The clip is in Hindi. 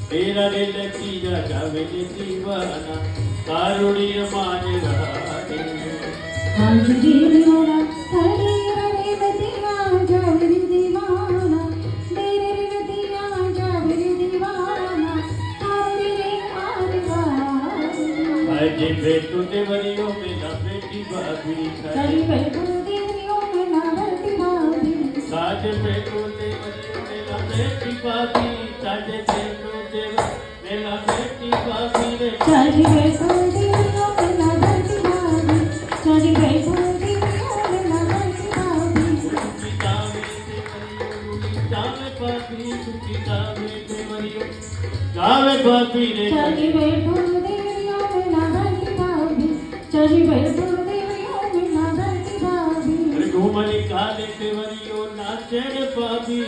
तेरा दिल किया जावे दीवाना कारुण्य मांगवा दे आज दीवाना तेरा दिल दिया जावे दीवाना तेरे दिल दिया जावे दीवाना कारुण्य मांगवा आज बेटू देवरियो में ना बेटी भाभी चली बैठो देवरियो में ना बेटी भाभी साज बेटू देवरियो में ना बेटी भाभी साज बेटू देव मेरा बेटी भाभी रे चली बैठो देवरियो में ना बेटी भाभी चली बैठो देवरियो में ना बेटी भाभी जावे भाभी सुखी जावे देवरियो जावे भाभी रे चली बैठो देवरियो में ना बेटी भाभी चली बैठो देवरियो में ना बेटी भाभी घूमनी काले देवरियो नाचे रे भाभी